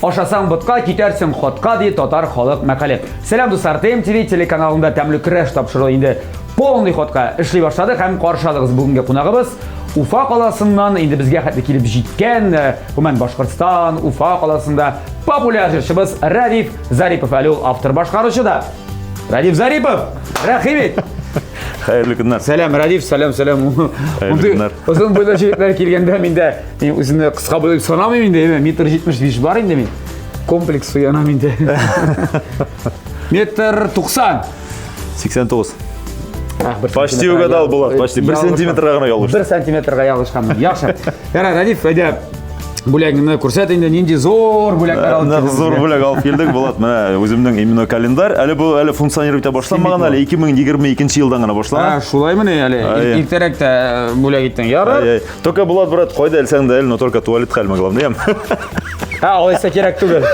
Ашасаң ботқа, кетерсің хотқа дейді татар халық мәқале. Сәлем достар, ТМ-ТВ телеканалында тәмлі күреш тапшырылы енді полный ходқа ішлей башлады. Һәм қаршылығыз бүгінгі қонағыбыз Уфа қаласынан енді бізге хәтті келіп жеткен, Күмән Башқұртстан, Уфа қаласында популяр жыршыбыз Радиф Зарипов әлі ол автор башқарушы да. Радиф Зарипов, рахмет. Қайырлы күнler. Сәлем, Радиф, сәлем. Қайырлы күнler. Ұзын бойлы жігіттер келгенде менде өзімді қысқа бойлы санамын менде, метр 75 бар енді мен. Комплекс ұяна менде. Метр 90. 89. Почти угадал болады. Почти 1 сантиметрға ғана ұялғыш. 1 сантиметрға ұялғышқанмын. Яқшы. Яра, Радиф, әде бүлегімді көрсет, енді ненде зор бүлектер алып келдіңіз. Зор бүлек алып келдік болады. Мына өзімнің именно календар. Әлі бұл әлі функционировать башламаған, әлі 2022 жылдан ғана башламаған. Шулай міне әлі ертеректе бүлек еттің. Яра. Только болады, брат, қойда әлсең де әлі, но только туалет қалма главное. Олайса керек түгел.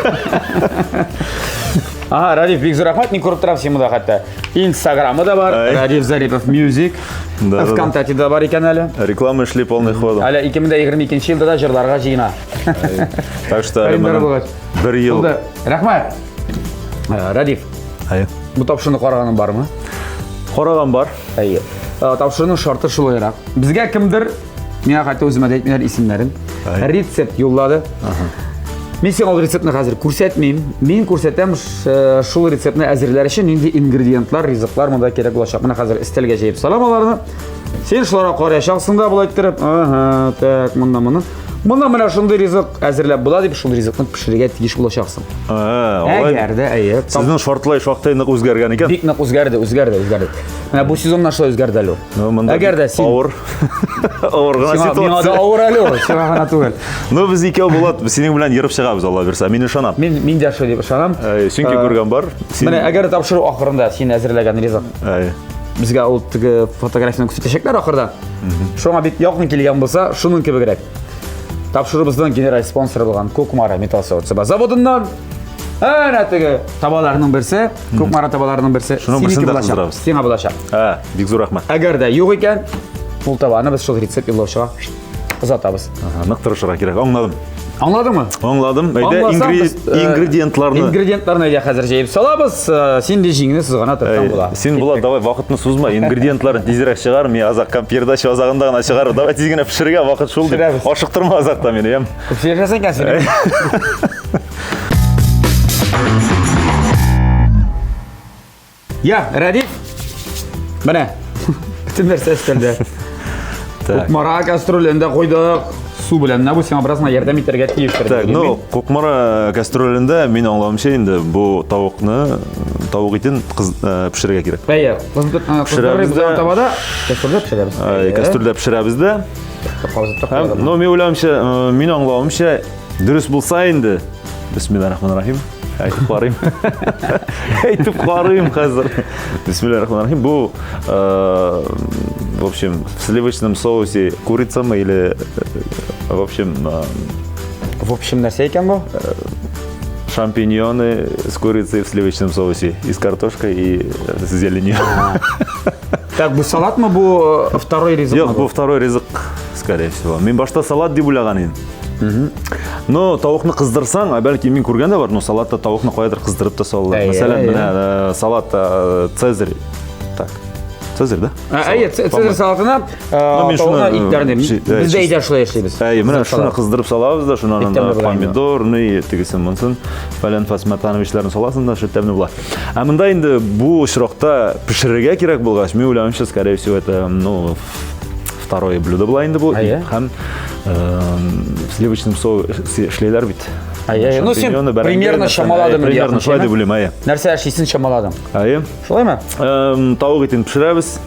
Радиф, бек зор рахмет, мен көріп тұрам сен мұнда қатты. Инстаграмы да бар, Радиф Зарипов Music. ВКонтакте да бар екен әлі. Реклама ішли полный хода. Әлі 2022 жылда да жырларға жиына. Так что бір ел. Рахмет. Радиф, бұл тапшырыны қарағаның бар ма? Қараған бар. Тапшырының шарты шулайырақ. Бізге кімдір, мен қайта өзім әдетмелер есімдерін, рецепт yolladı. Мен сен ол рецептіні қазір көрсетмеймін. Мен көрсетем шул рецептіні әзірлер үшін енді ингредиентлар, ризықлар мұнда керек болашақ. Мына қазір істелге жейіп саламаларыны. Сен шуларға қарай шақсың да бұл айттырып. Так, мұнда. Мұнда шынды ризық әзірлеп бұла деп шул ризықны пішіреге тегеш болашақсың. Әгерді, әйеп. Сіздің шортлай шоқтайнық өзгерген екен? Бик нық өзгерді. Бұл сезоннан шылай өзгерді әлі. Әгерді сен... Ауыр ғана ситуация. Мен ада ауыр әлі ол, сен ғана түгел. Но біз екеу болады, сенің білән еріп шығабыз, Алла берса, мен ұшанам. Мен де шо деп ұшанам. Сенке көрген бар. Міне, әгер тапшыру ақырында сен әзірлеген ризық. Бізге ол түгі фотографияны көрсетешектер ақырда. Шоңа бек яқын келген болса, шының кебігірек. Тапшырыбыздың генерал спонсоры болған Көкмара металл заводынан әнәтігі табаларының бірсі, Көкмара табаларының бірсі сеңа болашақ. Бек зор рахмет. Әгер де жоқ екен, бұл табаны біз сол рецепт елаушыға ұзатабыз. Нықтырышыға керек, аңладым. Аңладың ма? Аңладым. Ингредиентларны де қазір жейіп салабыз. Сен де жеңіне сіз ғана тұртан бола. Сен бола, давай вақытны сузма. Ингредиентларын тезірек шығар. Мен азақ передача азағында ғана шығар. Давай тезгіне пішірге вақыт шул деп. Ашықтырма азақта мені, ем. Көпшілер жасан кәсін. Радиф. Міне. Бүтін нәрсе істелді. Көкмара кастрөлінде қойдық. Су білән, бұл сен образына ярдам етерге тиіп тұрды. Так, Көкмара кастрөлінде мен аңлауымша енді бұл тауық етін пішіреге керек. Кастрөлде пішіремізді. Но мен аңлауымша дұрыс болса енді. Бисмиллахиррахманиррахим. Айтып қарайым қазір. Бисмиллахиррахманиррахим. Бұл, в общем, в сливочном соусе курица мы или, в общем, нәрсе екен бұл? Шампиньоны с курицей в сливочном соусе и с картошкой и с зеленью. Так, бұл салат ма, бұл второй ризық? Жоқ, бұл второй ризық, скорее всего. Мен башта салат деп ойлаған едім. Но тауықны қыздырсаң, бәлки мен көрген де бар, но салатта тауықны қоядыр қыздырып та салды. Мәселен, салат Цезарь. Так, Цезарь, да? Цезарь салатына тауықны иттеріне. Бізде идер шылай ешлейбіз. Мені шыны қыздырып салабыз да, шынан помидор, тегісін мұнсын, фәлен фасматановичларын саласын да, шыттәмні бұла. Әмінда енді бұл шырақта пішіреге керек болғаш, мен ойлаймынша, скорее всего, это, второе блюдо было енді бұл. Һәм в сливочном соусе шлейлер бит. Ну, сен примерно шамаладым. Примерно шылай деп білем, Нәрсе әшейсін шамаладым. Шылай ма? Тауық етін пішіреміз.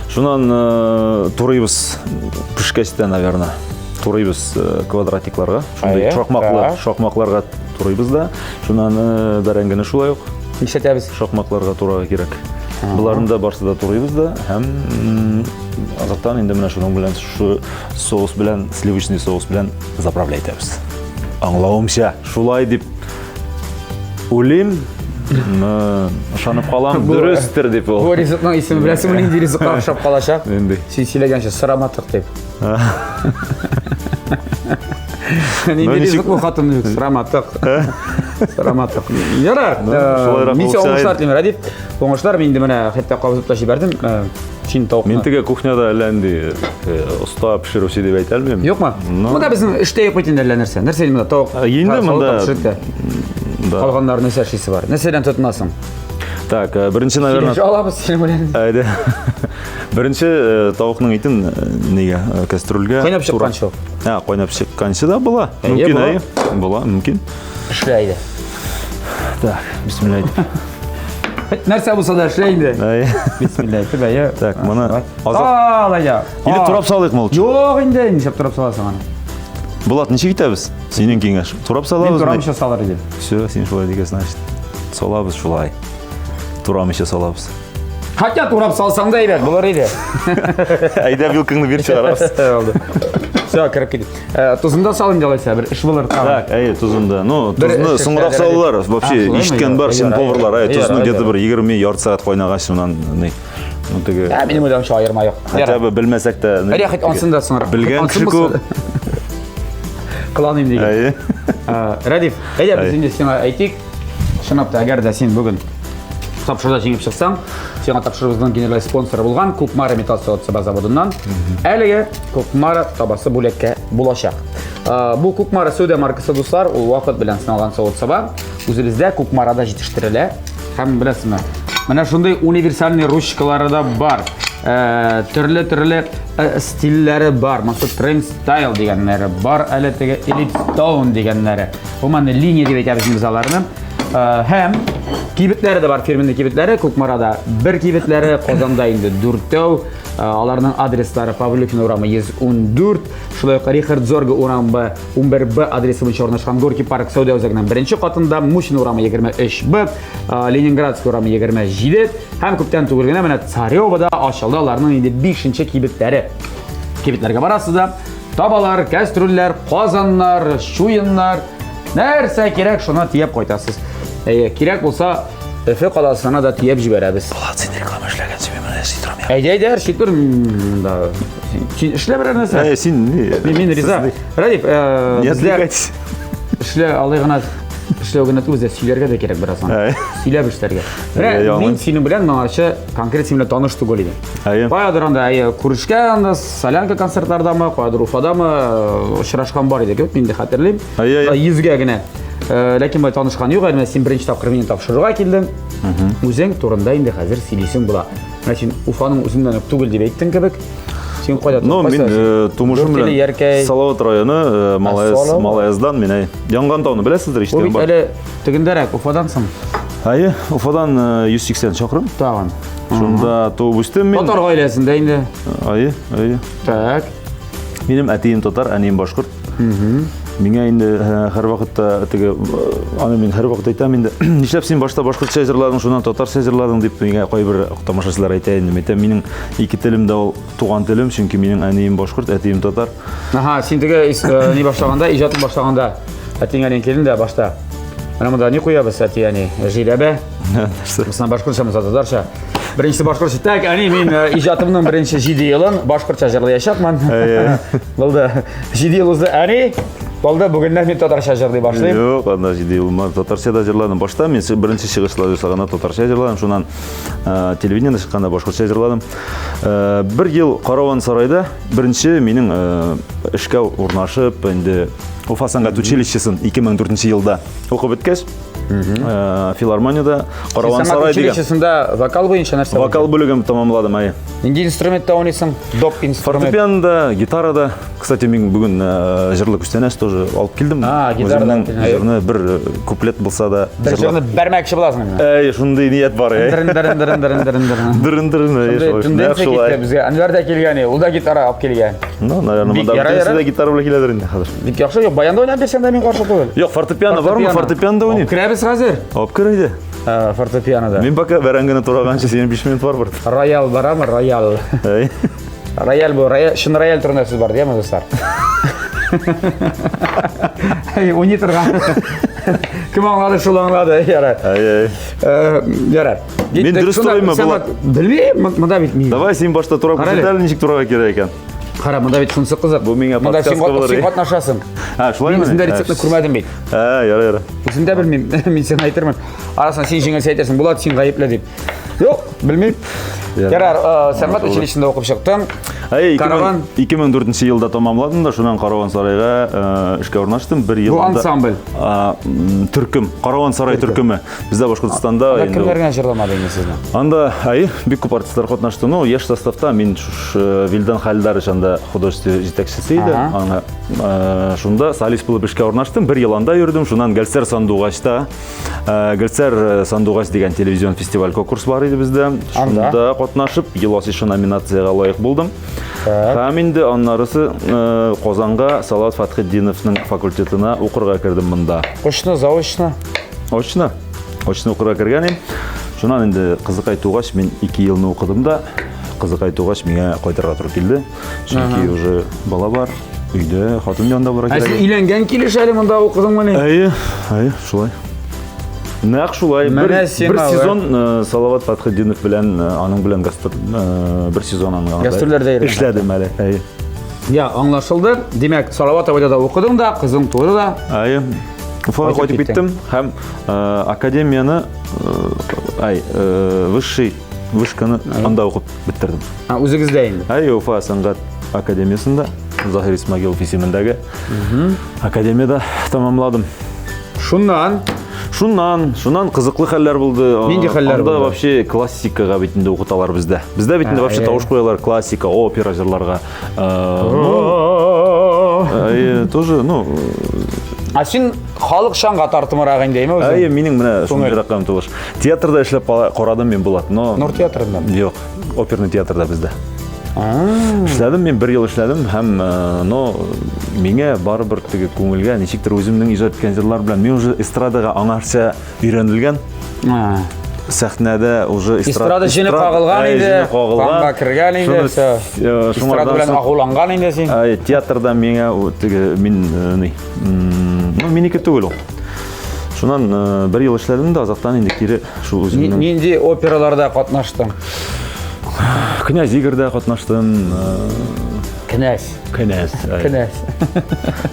Шунан турайбыз пішкесте, наверное. Турайбыз квадратикларға. Шоқмақларға турайбыз да. Шунан бәрәңгіні шулай оқ. Мешетәбіз? Шоқмақларға тураға керек. Бұларында барсы да турайбыз да. Һәм азаттан енді мына шуның білән соус білән, сливочный соус білән заправляйтабыз. Аңлауымша, шулай деп ойлайм, шанып қалам, дұрыстыр деп ол. Бұл ризықның есімі біләсің, мұның де ризыққа ақшап қалашақ. Сөйлегенше сұраматтық деп. Ненде ризық бұл қатын сұраматтық. Сұраматтық. Ярар, мен сен оңғышлар тілеймін, Радив. Оңғышлар, мен де міне хетті қабызып та жібердім. Сен тауқына. Мен тіге кухняда әләнді ұста пішіруші деп айта әлмеймін. Жоқ ма? Мұнда біздің іште епойтендерлі нәрсе. Нәрсе мұнда тауық. Енді мұнда... Қалғандар нәрсе шейсі бар. Нәрседен тұтынасың? Так, бірінші, наверное... Сені алабыз, сені білемін. Әйді. Бірінші тауықның етін неге, кастрюльге... Қойнап шыққаншы ол? Қойнап шыққаншы да бола. Мүмкін, әйі. Бола, мүмкін. Ішлейді. Так, бисмилlah айды. Нәрсе болса да ішлейді. Әйі. Бисмилlah айты бәйі. Так, мұны... Алайда. Или турап салайық молчу? Жоқ, енді, нешеп турап саласың аны. Болат, неше кетеміз? Сенен кеңеш. Турап салабыз? Мен турам еще салар едім. Все, сен шулай дегесін ашты. Салабыз шулай. Турам еще салабыз. Хотя турап салсаң да ебек, бұлар еді. Айда вилкаңды бер шығарабыз. Все, кіріп кетеді. Тұзында салын жалайса, бір іш бұлар тағын. Так, тұзында. Ну, тұзында сұңғырақ салылар. Вообще, ешіткен бар, сен поварлар. Тұзыны где-то бір 20 ярты сағат қойнаға шынан. Менің өйден шу айырма жоқ. Хотя бы білмесек та... Әлі қайт онсында сұңырақ. Білген кіші көп. Қыланайым деген. Радив, әйде біз енді сен айтайық. Шынапты, әгер де сен бүгін тапшырда жеңіп шықсаң, сен тапшырыбыздың генераль спонсоры болған Кукмара металл соғытсыба заводынан әліге Кукмара табасы бөлекке болашақ. Бұл Кукмара сөйде маркасы достар, ол уақыт білен сыналған соғытсыба. Өзілізде Кукмарада жетіштірілі. Һәм білесің ме? Мына шындай универсальный ручкалары да бар. Түрлі стиллері бар. Мысалы Trend Style дегенлері бар, әлі теге Elite Stone дегенлері. Бұл маңы линия деп айтабыз имзаларыны. Һәм кибетлері де бар, фирменді кибетлері. Кукмарада бір кибетлері, Қозанда енді 4-теу. Аларның адрестары Павлюкин урамы 114, шулай Рихард Зорга урамы 11Б адресі бойынша орнашқан Горький парк сауда өзегінің бірінші қатында, Мушин урамы 23Б, Ленинградский урамы 27, һәм көптен түгілгені міне Царевада ашылды аларның енді 5-ші кибетлері. Кибетлерге барасызда, табалар, кәстрүллер, қазаннар, шуйыннар, нәрсе керек, шуна тиеп қойтасыз. Керек болса, Өфе қаласына да тиеп жіберәбіз. Болат, сен реклама ішләген сөйме мұны әсі тұрам я. Әйде, әр шет бір... Ішле бір әрнесі? Сен не? Мен риза. Радив, біздер ішле алайғына ішле өгінеті өзде сүйлерге де керек біразан. Сүйле біштерге. Мен сүйінің білен маңаршы конкрет сүйімле танышты көлейді. Қойадыр анда күрішке, солянка концерттардамы, қойадыр Уфадамы ұшырашқан бар еді көп, мен де қатерлейм. Езге гіне. Ләкин бай танышқан жоқ, әлі сен бірінші тапқыр менен тапшыруға келдің. Өзің турында енді қазір сөйлесің бұла. Сен Уфаның өзімден түгіл деп айттың кебек. Сен қойда тұрпайсың? Мен тумышым білен Салауат районы Малаяздан мен Яңған тауны білесіздер ештен бар. Әлі түгіндерек Уфадансың? Айы, Уфадан 180 шақырым. Тағын. Шында туып өстім мен. Татар ғайлесінде енді? Айы. Так. Менің әтейім татар, әнейім башқұрт. Меңе енді әр вақытта мен әр вақыт айтам енді нешлеп сен башта башқұртша жырладың, шунан татарша жырладың деп менге қой бір тамашашылар айтайын деп айтам. Менің екі тілім де ол туған тілім, чүнки менің әнейім башқұрт, әтейім татар. Сен теге не баштағанда, ижатын баштағанда әтең әлен келін де башта. Мұнда не қоябыз әте әне жейләбе? Мысынан башқұртша мұса татарша. Біріншісі башқұртша. Так, мен ижатымның бірінші жидейілін башқұртша жырлы яшатман. Болды жидейілізді әне Болды, бүгіннен мен татарша жырлай башлайым. Жоқ, анда жидей болмады. Татарша да жырладым. Башта мен бірінші шығышлар жасағанда татарша жырладым. Шунан телевидениеда шыққанда башқұртша жырладым. Бір ел Қарауан сарайда бірінші менің ішке орнашып, енді Уфа сәнғат училищесін 2004 жылда оқып өткеш. Филармонияда Қарауан сарай деген. Училищесінде вокал бойынша нәрсе? Вокал бөлігім тамамладым, айы. Ненде инструментта ойнайсың? Доп инструмент? Фортепианода, гитарада. Кстати, мен бүгін жырлы күстенәс тоже алып келдім. Гитарадан келдің. Жырны бір куплет болса да бір жырны бәрмәкші боласың. Шындай ниет бар. Түнден секетті бізге. Әнвәрді келген, ол да гитара алып келген. Наверное, мұнда гитара біле келедір енді қазір. Бик яқшы, жоқ, баянда ойнап берсем де мен қаршы тұғыл. Жоқ, фортепиано бар ма? Фортепианода ойнайым. Кірәбіз қазір? Алып кірейді. Фортепианода. Мен пока бәрәңгіні тұрағанша сенің 5 минут бар бір. Роял бара ма? Роял. Рояль бұл, шын рояль түрінде сөз бар, дейміз достар. Ойны тұрған. Кім аңлады, шул аңлады, ярар. Ярар. Мен дұрыс тұрайым ма бұл? Білмейм, мұнда бітмейм. Давай сен башта тұрап көрсетәлі, нешік тұраға керек екен. Қара, мұнда бет шунсы қызық. Бұл меңе Мұнда сен подкастқа болар, қатнашасың. Шулай Мен ма? өзімді рецептіні көрмәдім бейт. Яра. Өзін де білмеймін, мен сені айтырмын. Арасынан сен жеңілсе айтарсың, болады сен ғайыплы деп. Жоқ, білмеймін. Ярар, сәнбат училищесінде оқып шықтым. Караван. 2004 жылда тамамладым да, шунан Караван сарайға ішке орнаштым. Бір Бұл жылында ансамбль. Түркім, Караван сарай түркімі. Бізде Башқұртстанда. Кімдерген жырламады ең сізді? Анда, бик көп артистлар қатнашты. Ну, еш составта мен Вилдан Халидарович анда художество жетекшісі еді. Шунда солист болып ішке орнаштым. Бір жыланда жүрдім. Шунан Гәлсәр Сандуғашта, Гәлсәр Сандуғаш деген телевизион фестиваль конкурс бар еді бізде. Шунда қатнашып, еласышы номинацияға лайық болдым. Һәм инде аннарысы Қозанға Салават Фатхетдиновның факультетына оқырға кірдім мұнда. Очно, заочно? Очно оқырға кіргенім. Шунан инде қызық айтуғаш мен 2 жылны оқыдым да, қызық айтуғаш меңе қайтарға тұрып келді. Чөнки уже бала бар, үйде хатын янында бара керек. Сен үйленген келеш әлі мұнда оқыдың мені? Шулай. Нақ шулай. Бір сезон Салават Фатхетдинов білән, аның білән бір сезон гастроллерде эшләдем әле. Аңлашылды. Демек, Салават абайда да оқыдың да, қызың туды да. Уфаға қайтып кеттім. Һәм академияны, вышканы анда оқып бітірдім. Өзіңізде енді? Уфа сәнғат академиясында, Захир Исмагилов есіміндегі академияда тамамладым. Шуннан қызықлы хәлләр болды. Нендей хәлләр болды? Анда вообще классикаға бетінде оқыталар бізде. Бізде бетінде вообще тауыш қоялар классика, опера жырларға. Тоже, сен халық шаңға тартымырақ дейме өзің? Менің міне шуны жыраққам тұлыш. Театрда ішлеп қорадым мен болады. Нұр театрында? Жоқ, оперный театрда бізде. Ішләдім, мен 1 жыл ішләдім, һәм меңе барыбір көңілге нешіктір өзімнің ижад еткен жырлар білән. Мен уже эстрадаға аңарша үйренілген. Сәхнәдә уже эстрада жеңіп қағылған енді, қанға кірген енді, эстрада білән ағуланған енді сен. Театрда меңе менікі түгіл ол. Шунан 1 жыл ішләдім да, азақтан енді кері шу өзімнің... Ненде операларда қатнаштың? Князь Игорьда қатнаштым. Князь.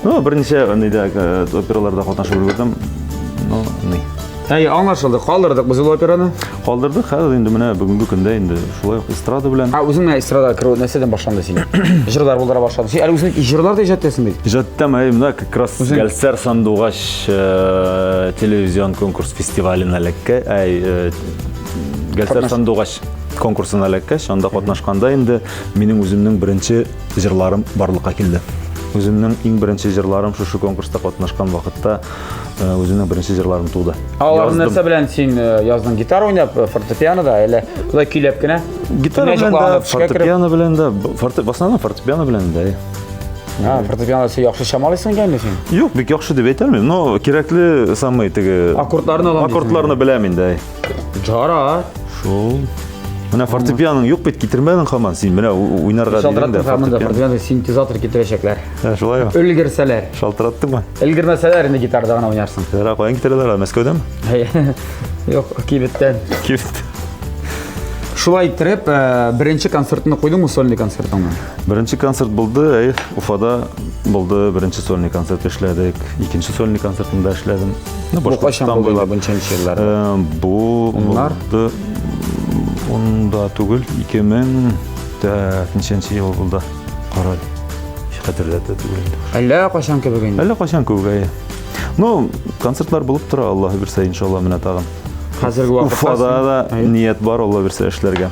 Бірнеше операларда қатнашып үлгердім. Аңлашылды, қалдырдық біз ол операны? Қалдырдық, енді міне бүгінгі күнде енді шулай эстрада білән. Өзің эстрадаға кіру нәрседен башланды сен? Жырлар болдыра башланды. Сен әлі өзің жырлар да ижаттесің бе? Ижаттам, мына как раз Гәлсәр Сандуғаш телевизион конкурс фестивалін әлекке. Гәлсәр Сандуғаш конкурсын әлекке. Шанда қатнашқанда енді менің өзімнің бірінші жырларым барлыққа келді. Өзімнің ең бірінші жырларым шушы конкурста қатнашқан вақытта өзімнің бірінші жырларым туды. Алардың нәрсе білән сен яздың? Гитара ойнап, фортепианода, әлі құдай күйлеп кіне? Гитара білән да, фортепиано білән да, басынан фортепиано білән да. Фортепиано сен яқшы шамалайсың кәне сен? Жоқ, бек яқшы деп айтармын, но кереклі самый аккордларны біләмін да. Жара. Шол. Мына фортепианың жоқ бет кетірмәдің қаман, сен мына ойнарға деген де фортепиано синтезатор кетірешеклер. Шолай ма? Үлгірселер. Шалтыраттың ба? Үлгірмеселер енді гитарда ғана ойнарсың. Қоян кетірелер, Мәскеуден ма? Жоқ, Кибеттен. Шулай тіріп, бірінші концертіні қойдың мұ сольный концертіңі? Бірінші концерт болды, Уфада болды, бірінші сольный концерт ешләдік, екінші сольный концертінде ешләдім. Бұл қашан болды бұншенші жылдар? Бұл онда түгіл, 2000 жыл болды. Қарай, қатырлады түгіл. Әлі қашан көбігін? Әлі қашан көбігін. Концертлар болып тұра, Аллахы бірсе, иншалла, міне тағын. Уфада да ниет бар, Алла бірсе әшлерге.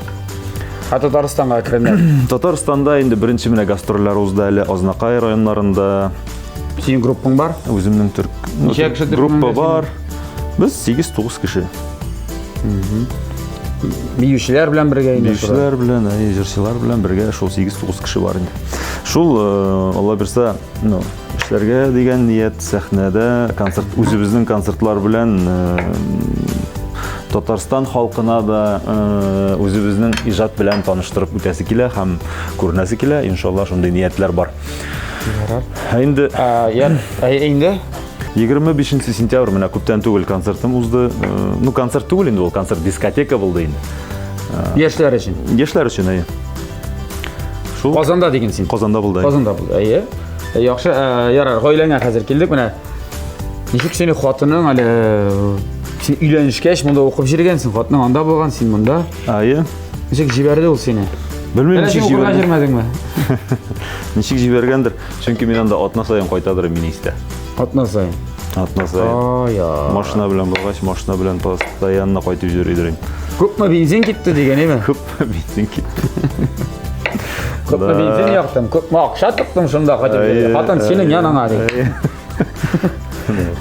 Татарстанға кірінер? Татарстанда енді бірінші міне гастроллар ұзды әлі Азнақай районларында. Сенің группың бар? Өзімнің группа бар. Біз 8-9 кіші. Бейушілер білән бірге? Бейушілер білән, жыршылар білән бірге, шол 8-9 кіші бар. Шол, Алла бірсе, ішлерге деген ниет сәхнәді, өзіміздің концертлар білән Татарстан халқына да өзіміздің ижад білән таныштырып өтәсі келе, һәм көрінәсі келе, иншалла шондай ниетлер бар. Енді? 25 сентябрь мына көптен түгіл концертім ұзды. Концерт түгіл енді ол, концерт дискотека болды енді. Ешлер үшін? Ешлер үшін, Шул. Qozonda degansen. Qozonda bo'ldi. Qozonda bo'ldi. Ayy. Yaxshi, yarar, oilangga hozir keldik. Mana nechuk seni xotining hali sen uylanishgach bunda o'qib yurgansan, xotining onda bo'lgan, sen bunda. Ayy. Nechuk jibardi u seni? Bilmayman, nechuk jibarmadingmi? Nechuk jibargandir. Chunki men unda otnasayan qaytadir minista. Otnasayan. Otnasayan. Mashina bilan bo'lgach, mashina bilan postoyanno qaytib yuraverdim. Ko'pmi benzin ketdi deganimi? Ko'pmi benzin ketdi. Ko'pmi benzin yoqdim, ko'pmi oqsha tutdim shunda qaytib yuraverdim. Xotin sening yoningga dedi.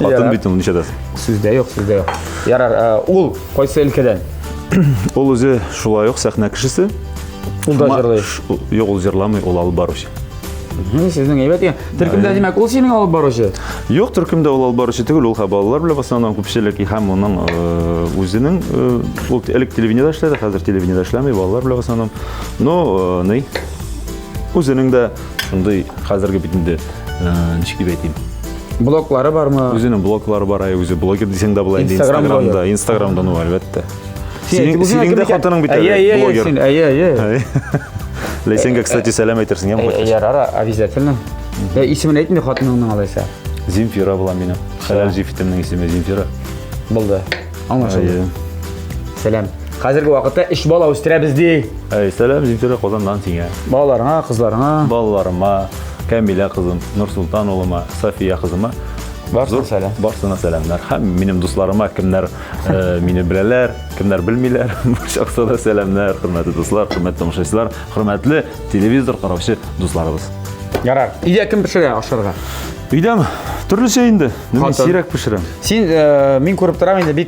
Xotin bitim nechadasiz? Sizda yo'q, sizda yo'q. Yarar, ul qo'ysa ilkidan. Ул o'zi shulay yo'q, sahna kishisi. Ulda jirlaydi. Yo'q, ul jirlamay, ul olib boruvchi. Sizning aytgan, turkumda demak ul sening olib boruvchi. Yo'q, turkumda ul olib boruvchi tugul, ul bolalar bilan основном ko'pchilikki ham uning o'zining ul televideniyada ishlaydi, hozir televideniyada ishlamay, bolalar bilan основном. No, ne? O'zining da shunday hozirgi bitindi, nechki deb aytayim. Bloklari bormi? O'zining bloklari bor, o'zi bloger desang da bo'laydi, Instagramda no albatta. Sening de xotining bitadi, bloger. Senga, кстати, salam aytirsin ham qo'yasiz. Yarar, обязательно. Ismini aytmay xotiningning olaysa. Zemfira bo'la mening. Halal jifitimning ismi Zemfira. Bo'ldi. Anlaşıldı. Salam. Hozirgi vaqtda ish bola o'stiramiz dey. Salam Zemfira, Qozondan senga. Bolalarga, qizlarga. Bolalarima, Kamila qizim, Nursulton o'g'lima, Safiya qizima. Barcha salam. Barchasına salamlar. Ham mening do'stlarimga, kimlar meni bilalar, kimlar bilmaylar, barchasiga da salamlar, hurmatli do'stlar, hurmatli tomoshabinlar, hurmatli televizor qarovchi do'stlarimiz. Yarar. Uyda kim pishiradi oshirga? Uydami? Turlicha endi. Nima siyrak pishiram. Sen men ko'rib turaman endi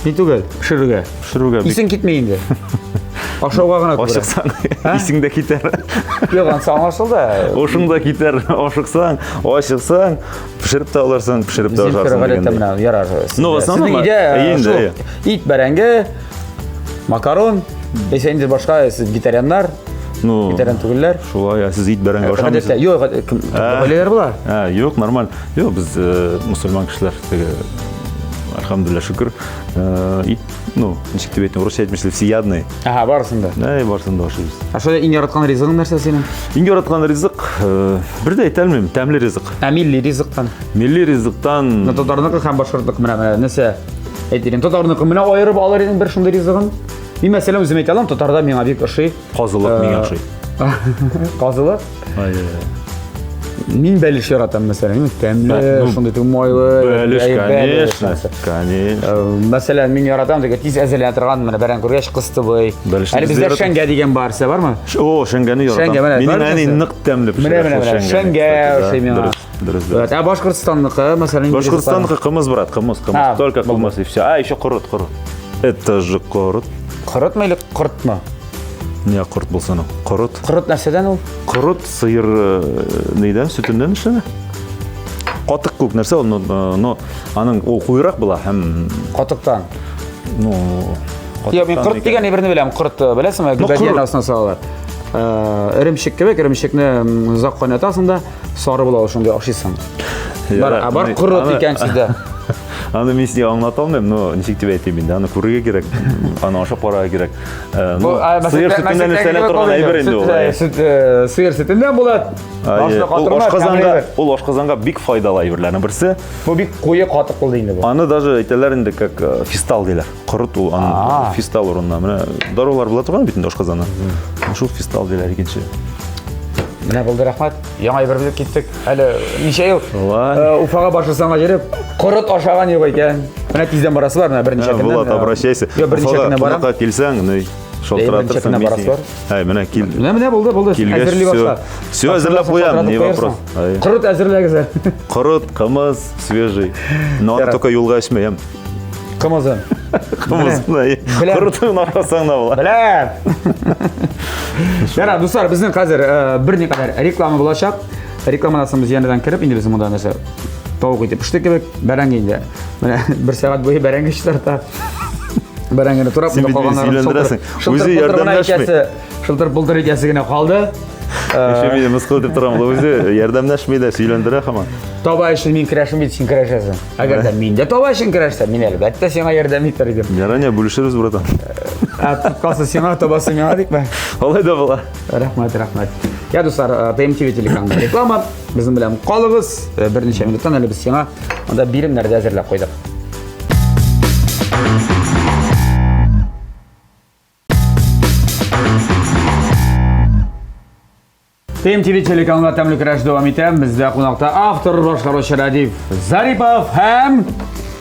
bitugel pishiruvga. Ising ketmaydi. Oshog'agina ko'ra. Oshiqsang, isingda ketar. Yo'q, ansamashildi. Oshingda ketar. Oshiqsang, pishirib ta olarsan, pishirib ta osharsan deganda. Yarar. No, sizning endi it barangi, makaron, endi boshqa siz vegetarianlar, vegetarian tugullar. Shulay, siz it baranga oshamsiz. Yo'q, bolalar bular. Yo'q, normal. Yo'q, biz musulmon kishilar, alhamdulillah, shukr. It, nechik deb aytdim, ruscha aytmishlar, всеядные. Aha, barisында. Barisында oshamiz. Shunda eng yaratgan rizqing narsa sening? Eng yaratgan rizq, birda ayta olmayman, ta'mli rizq. Milliy rizqdan. Milliy rizqdan. Totarniki ham boshqartlik bilan narsa aytdim. Totarniki bilan ayirib olar edim bir shunday rizqin. Men masalan o'zim aytalam, totarda menga bek o'xshay. Qozilik menga o'xshay. Qozilik? Men belish yarataman masalan, ta'mli, shunday moyli. Belish, конечно. Masalan, men yarataman degan tez azallantirgan mana baran ko'rgach qisdi bo'y. Hali bizda shanga degan barsa bormi? Shangani yarataman. Mening ayni niq ta'mli pishiradi. Shanga o'shay men. Evet, Boshqirdistonniki masalan. Boshqirdistonniki qimiz brat, qimiz. Только qimiz и всё. Еще qurut. Это же qurut. Qurutmi yoki qurtmi? Ne qurt bo'lsa, qurut. Qurut narsadan u? Qurut sıyır neyden? Sütünden ishlanadi. Qotiq ko'k narsa, aning u quyroq bo'lar ham. Qotiqdan. Yo'q, men qurt deganni birini bilaman. Qurt bilasizmi? Gulbadiyan osnosalar. Irimshik kerak, irimshikni uzoq qaynatasizda, sori bo'ladi, shunday oshiysan. Bar qurut ekan sizda. Аны мен сізге аңлата алмаймын, но нешік деп айтайын енді, аны көруге керек, аны ашып қарауға керек. Сиыр сүтінен істеле тұрған әйбір енді ол. Сиыр сүтінен болады. Ол ашқазанға бик файдалы әйбірлерінің бірісі. Бұл бик қойы қатық болды енді бұл. Аны даже айталар енді как фистал дейлер. Құрыт ол фистал орнына. Міне дарулар бола тұрған бетінде ашқазаны. Шул фистал дейлер екенше. Міне болды, рахмат. Яңа бір біліп кеттік. Әлі неше ел Уфаға башырсанға жеріп, құрыт ашаған ел екен. Міне тезден барасы бар, бірнеше күннен. Болады, обращайся. Уфаға қонаққа келсең, шолтыратырсың. Міне кел. Міне болды. Әзірлей башла. Все, әзірлеп қоям, не вопрос. Құрыт әзірлегізі. Құрыт, қымыз, свежий. Но аны только юлға ішмейм. Қымызын. Құрытың арқасаңда бола. Білем. Яра, достар, біздің қазір бірне қадар реклама болашақ. Рекламасын біз ендіден кіріп, енді біздің мұнда нәрсе тауық етіп ішті кебек, бәрәң енді. Бір сағат бойы бәрәңге іштарта. Бәрәңгені тұрап, шылтыр бұлдыр етесігіне қалды. Еще мені мысқыл деп тұрам, өзі ярдамдашмайды, сөйлендірі қама. Тоба үшін мен кірәшім бейді, сен кірәшесің. Әгерде мен де тоба үшін кірәшсем, мен әлбәтті сен ярдам еттір едім. Жарания, бөлішіріз, братан. Атып қалса сен тобасы мен дейік пе? Олай да бола. Рахмет. Я достар, PMTV телеканалы реклама. Біздің білем қалығыз. Бірнеше минуттан әлі біз сеңа онда биремлерді әзірлеп қойдық. PMTV телеканалы тәмлі күрәш давам етем. Бізде қонақта автор башқарушы Радиф Зарипов һәм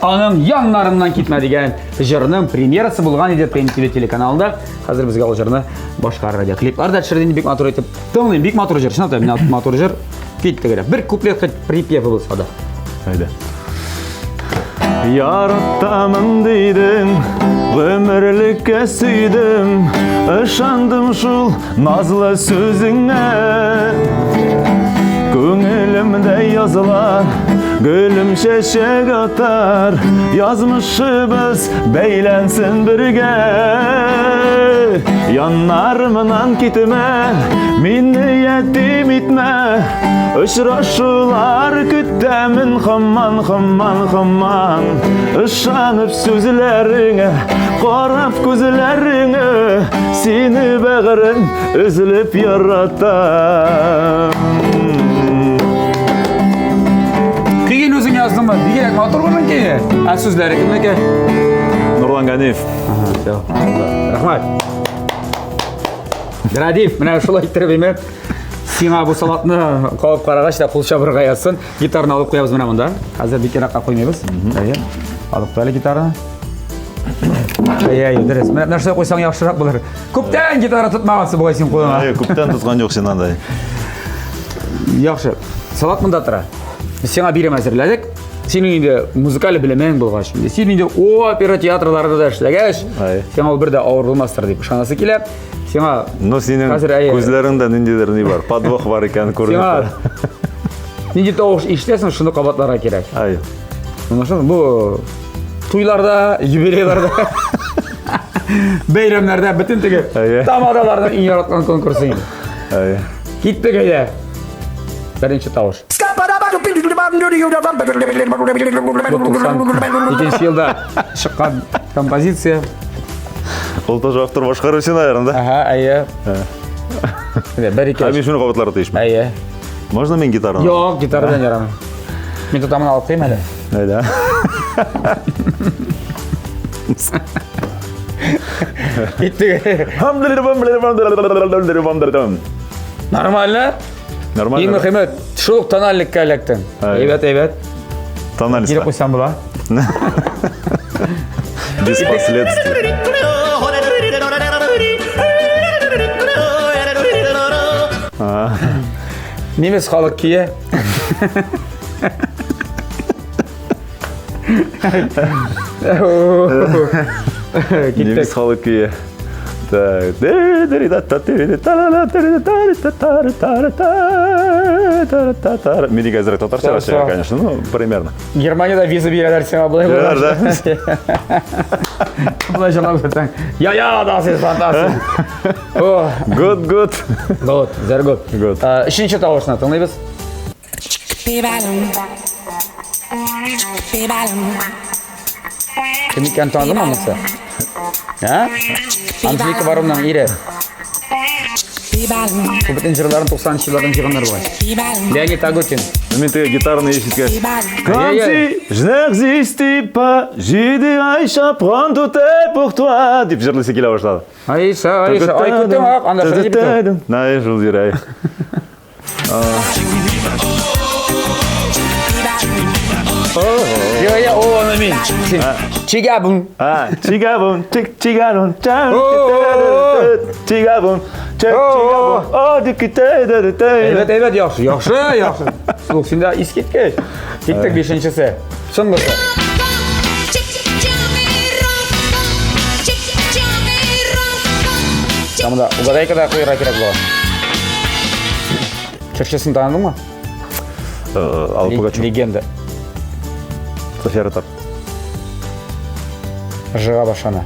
аның яннарынан кетмәдеген жырының премьерасы болған еді PMTV телеканалында. Қазір бізге ол жырны башқарыр еді. Клипларды әшірден бек матур етіп, тыңлайын, бек матур жыр. Шынаты, мен матур жыр кетті керек. Бір куплет припеві болса да. Haydi. Yarattамын дейдім, өмірлікке сүйдім, ышандым шул назлы сөзіңе. Көңілімде языла, гүлім шешек атар, язмышыбыз бәйләнсін бірге. Яннарымнан кетіме, мине ятим итме, ұшырашулар күттәмін қымман. Ышанып сөзләріңе, қарап көзләріңе, сені бәғірін үзіліп яратам. Күйген өзің яздың ба? Дегерек матур болған кейі? Сөзлері кімдеке? Нұрлан Ганиев. Рахмат. Радиф, мына шулай айттырып еме. Сиңа бұл салатыны қауып қарағаш та құлша бір қаясын. Гитарны алып қоябыз мына мұнда. Қазір бекераққа қоймайбыз. Алып қоялы гитарны. Дұрыс. Мына шулай қойсаң яқшырақ болар. Көптен гитара тұтмағасы бұғай сен қойыңа. Көптен тұтқан жоқ сен андай. Яқшы. Салат мұнда тұра. Біз сеңа берем әзірләдік. Сенің енді музыкалы білімен болғаш. Сенің енді опера театрларда да ішләгәш. Сен ол бірді ауыр болмастыр деп шанасы келіп. Сеңа... Но сенің көзлеріңді нендедер не бар? Подвох бар екен көрініп. Ненде тауыш ештесің шыны қабатларға керек. Бұл туйларда, юбилейларда, бейремлерде, бүтін түгі тамадалардан ең яратқан конкурсы енді. Кетті кейде. Бірінші тауыш. Екінші елда шыққан композиция. Ол тоже автор башқарушы, наверное, да? Әйе. Мен шуны қабатларды дейшім? Әйе. Можно мен гитараны? Жоқ, гитарадан ярамын. Мен тұтамын алып қойым әлі. Әйда. Нормально? Нормально. Ең мұхимет, шұлық тональлікке әліктің. Әйбет. Тональность. Керек қойсам бұла? Без последствий. Немес халық кие. Немес халық кие. Менің әзірі татарша рашыға, конечно, ну, примерно. Германияда виза берелер сен абылай болған. Бұлай жана өтің. Я, да, сен фантасың. Good. Very good. Үшінші тауышына тыңдайбыз. Кімден таныды ма мұсы? Анжелика Варовнаның ире. Көптен жырларын 90-шы жылдардың жиғандар болған. Леонид Агутин. Мен тегі гитарны ешіткеш. Quand je n'existe pas, j'ai des Aïcha, prends tout est pour toi. Деп жырлысы келе баштады. Айша, ай көттен ақ, анда шай біттің. Най, жыл жыр, ай. Я, оны мен. Чигабун. Чигабун, чигарун, чигабун. Әйбет, яқшы. Сұлық, сен де ескетке. Кеттік бешіншісі. Шыңғысы. Тамында угадайкада қойыра керек болған. Чыршысын таныдың ма? Алып Пугачев. Легенда. София Ротар. Жыға башана.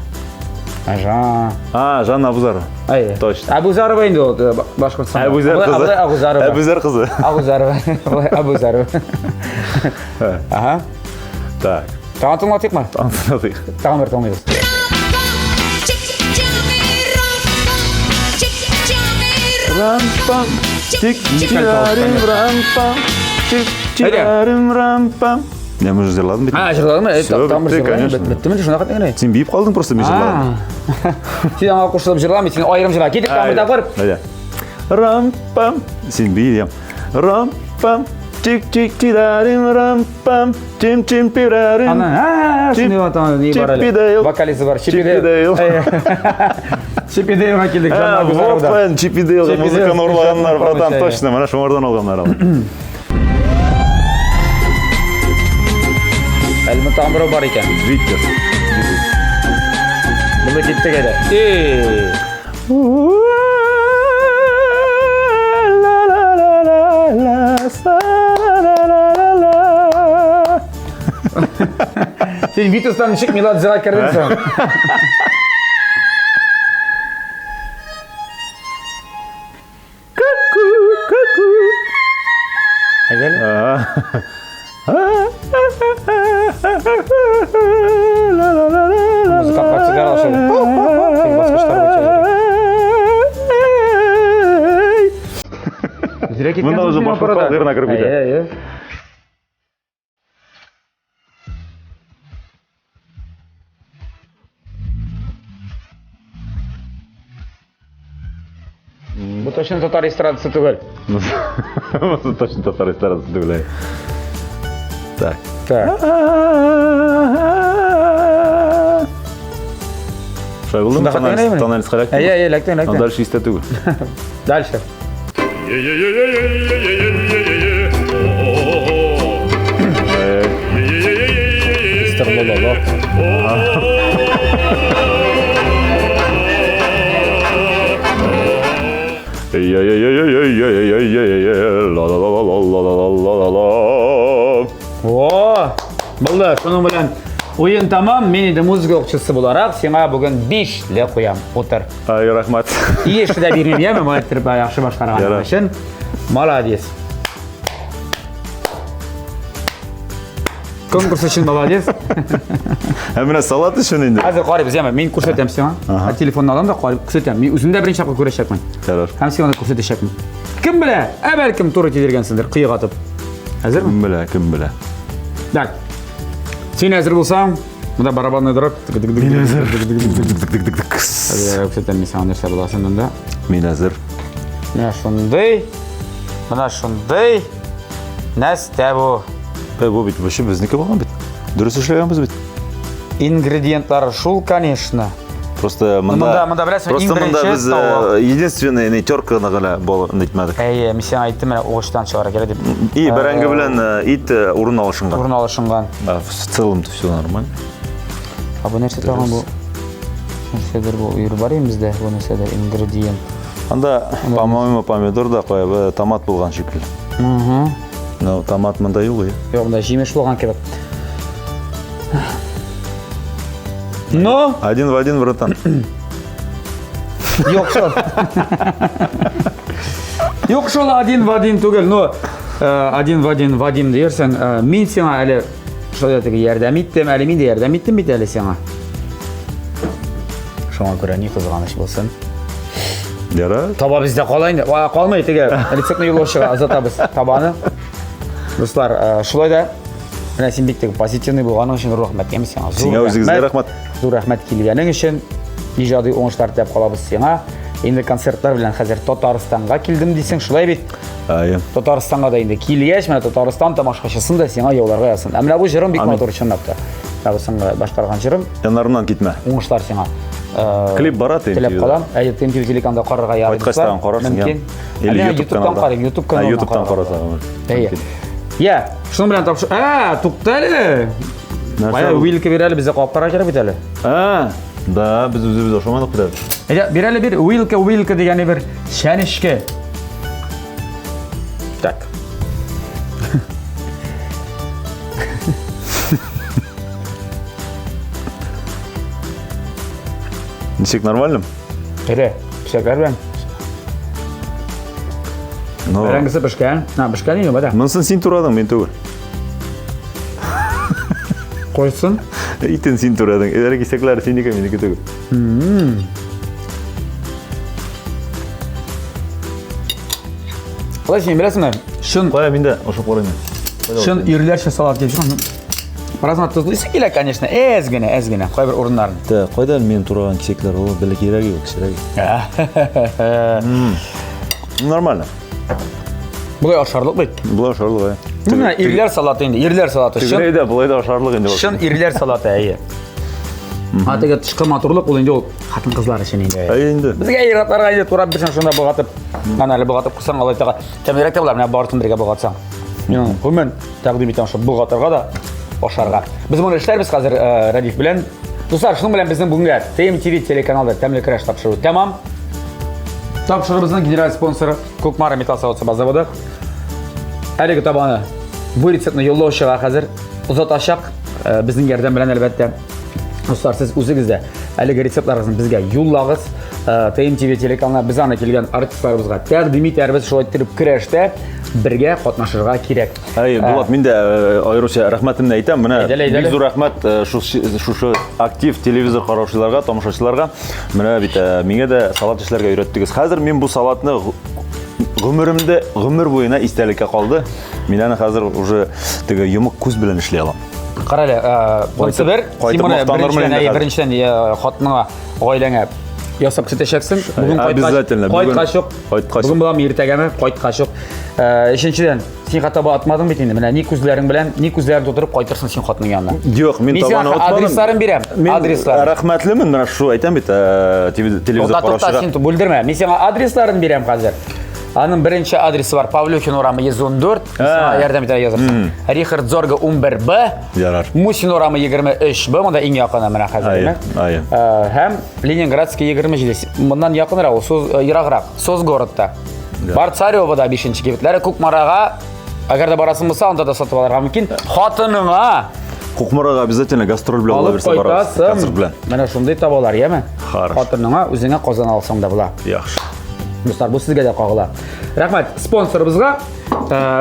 Жанна Абузарова. Точно. Абузарова енді ол Башқұртстан. Абузар қызы. Абузар қызы. Абузарова. Аха. Так. Тағын тыңлатайық ма? Тағын Тағын бір тыңлайбыз. ram-pam. Чик-чирарим, рам-пам. Чик-чирарим, ram-pam. Я уже жырладым бит. Жырладым, там бітті, конечно. бітті ме шунақа деген. Сен бейіп қалдың просто мен жырладым. Сен аңа қосылып жырлам, сен айырым жырла. Кетіп қамырда қорып. Рам-пам. Сен бейдем. Рам-пам. Чик-чик-чирарим, рам-пам. Чим-чим-пирарим. Чиппидейл. Вокалисі бар. Чиппидейл. Чиппидейлға келдік. Вот қойын, Чиппидейлға музыканы ұрлағандар, братан, точно, мана шомардан алғандар. Әлімі тамыры бар екен. Виттер. Бұлды кетті кәді. Сен Витустан нешік мелод зыға кірдің соң. Ку-ку. Әжәлі? Музыка практикар алшылы. Сен басқыштар өтшелі. Мұнда өзі башқұрт қалғырына кіріп кетеді. Бұл точно татар эстрадасы түгел. Бұл точно татар эстрадасы түгел. Так. Шай болдың? Тональс қалай әктің? Ләктің. Дальше исте түгел. Дальше. Болды, шының білін ойын тамам, мен еді музыка оқшысы боларақ, сеңа бүгін 5 ле қоям, отыр. Ай, рахмат. Ешті де бермем, я мен молайттырып аяқшы башқарған үшін. Молодец. Конкурс үшін молодец. Әміне салат үшін енді. Әзір қарай біз, мен көрсетем сеңа. Телефонын алам да қарай көрсетем. Мен өзімді бірінші ақы көресекмін. Һәм сеңа көрсетешекмін. Кім біле? Бәлкім туры тедергенсіңдер, қиық атып. Әзір ме? Кім біле. Так. Сен әзір болсаң, мұнда барабанный дұрып. Мен әзір. Көрсетем мен саған нәрсе боласың мұнда. Мен әзір. Мына шындай. Нәсті бұ. Бұл бит, вообще біздікі болған бит. Дұрыс ішлеген біз бит. Ингредиенттары шул, конечно. Просто мұнда біз единственный терканы ғана нетмедік. Мен сен айттым, оғыштан шығара келе деп. И бәрәңгі білен ит урын алышынған. Урын алышынған. В целом-то все нормально. Бұл нәрсе тағын бұл нәрседер бұл үйір бар емізді, бұл нәрседер ингредиент. Анда, по-моему, помидор да қойып, томат болған шекілі. Но томат мұнда юғы. Жоқ, мұнда жемеш болған керек. Но... Один в один, братан. Жоқ шол. Жоқ шол один в один түгел. Но один в один Вадим дейірсің. Мен сеңа әлі шол етігі ярдам еттім, әлі мен де ярдам еттім бет әлі сеңа. Шоңа көре не қызғаныш болсын. Дера? Таба бізде қалайын. Қалмай тіге рецептный юлошыға азатабыз табаны. Достар, шулай да. Мына сен бектегі позитивный болғаның үшін рахмет кеміз сеңа. Сеңа өзіңізге рахмат. Зор рахмет келгенің үшін. Ижади оңыштар деп қалабыз сеңа. Енді концерттар білен қазір Татарстанға келдім дейсің, шулай бет. Татарстанға да енді келгеш, мына Татарстан тамашқашысын да сеңа еуларға ясын. Әміна бұл жырым бек мотор шынапты. Әбісіңға башқарған жырым. Янарынан кетме. Оңыштар сеңа. Клип барат енді. Тілеп қалам. Әйет MTV телеканында қарарға ярдымыз бар. Қайтқастаған қарарсың, YouTube'дан қарайық. Я, шunu bilen tapşı. Tuqtali. Baya Wilk'e bereli bize qopqara kerak bitali. Da, biz o'zimiz o'xshamadik bitar. Bereli bir Wilk'e degani bir shanishga. Tak. Ничек нормально? Pişaklar ben. Rengisi pişken. Pişken değil mi bada? Mınsın sen turadın, ben tuğur. Koysun. İtin sen turadın. Eğer istekler seni kemini tuğur. Қалай сен білесің бе? Шын Қоя менде ошып қараймын. үйірлерше салат келіп жүрген. Біразына тұзлысы келе, конечно, әзгіне, қой бір орындарын. Қойда мен тұрған кесеклер, ол білі керегі, кісерегі. Нормально. Бұлай ашарлық бейт. Бұлай ашарлық, әй. Мына ирлер салаты енді, ирлер салаты. Тігірейді, бұлай да ашарлық енді. Шын ирлер салаты әйе. Атыға түшкі матурлық, ол енді ол қатын қызлары шын енді. Әй енді. Бізге айраттарға енді турап біршін шында бұғатып, ғаналі бұғатып құрсан қалайтаға. Тәмірек те бұлар, мына бартындырға бұғатсаң. Көмен тәқдім етен шын бұғатырға да ошарға. Біз мұны іштәрбіз қазір Радиф білен. Достар, шының білен біздің бүгінгі TMTV телеканалда тәмлі краш тапшыру тәмам. Тапшырыбыздың генерал спонсоры Көкмара металл заводы заводы. Әлігі табаны бұл рецептіні йоллаушыға қазір ұзат ашақ біздің ерден білен әлбәтті. Достар, сіз өзіңізде әлігі рецептларыңызын бізге юллағыз. TMTV телеканалына біз ана келген артистларымызға тәқдім етәрбіз шойтырып кірешті бірге қатнашырға керек. Болат, мен де айрықша рахматымды айтам. Бик зор рахмат шушы актив телевизор қараушыларға, тамашашыларға. Менге де салат ішлерге үйреттіңіз. Қазір мен бұл салатны ғұмыр бойына истәлікке қалды. Мен аны қазір уже юмық көз білін ішлей алам. Қарайлы, бұнысы бір, біріншіден қатыныңа ғайлаңа ясап күтешексің. Бүгін бұлам ертегемі, қойт қашық. Үшіншіден, сен қатаба атмадың бет енді. Не көзлерің білән, не көзлеріңді отырып қойтырсың сен қатының янына. Жоқ, мен табаны отмадым. Адрестарын берем. Мен рахмәтлімін, мен шу айтам бет телевизор қараушыға. Бүлдірме, мен сен адрестарын берем қазір. Аның бірінші адресі бар, Павлюхин орамы 114, ярдам етер yazırsın. Рихард Зорга 11Б, Мусин орамы 23Б, мұнда ең яқына мына қазір. Хәм Ленинградский 27, мұндан яқынырақ, ирағырақ, Созгородта. Бар Царевада 5-ші кебетлері, Көкмараға, әгерде барасын мұса, онда да сатып аларға мүмкін. Қатыныңа Көкмараға обязательно гастроль біле ола берсе барасыз. Мәне шындай табалар, еме? Қатыныңа өзіңе қозан алсаң да бұла. Яқшы. Достар, бұл сізге де қағыла. Рахмет спонсорымызға.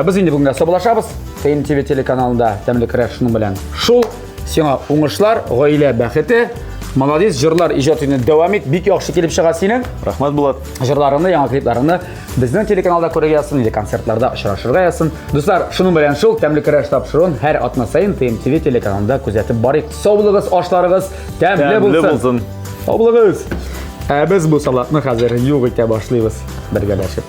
Біз енді бүгінгі собылашабыз. TMTV телеканалында тәмлі крашының білән шул. Сеңа оңышлар, ғайле бәқеті. Молодец, жырлар ижатыны дәуам ет. Бик яқшы келіп шыға сенің. Рахмет Болат. Жырларыңды, яңа клипларыңды біздің телеканалда көреге ясын, или концертларда ұшырашырға ясын. Достар, шының білән шул, тәмлі краш тапшыруын әр атна сайын TMTV телеканалында көзетіп барық. Саулығыз, ашларығыз тәмлі болсын. Саулығыз. Біз бұл салатны қазір юг ете башлайбыз. Бірге бәшіп.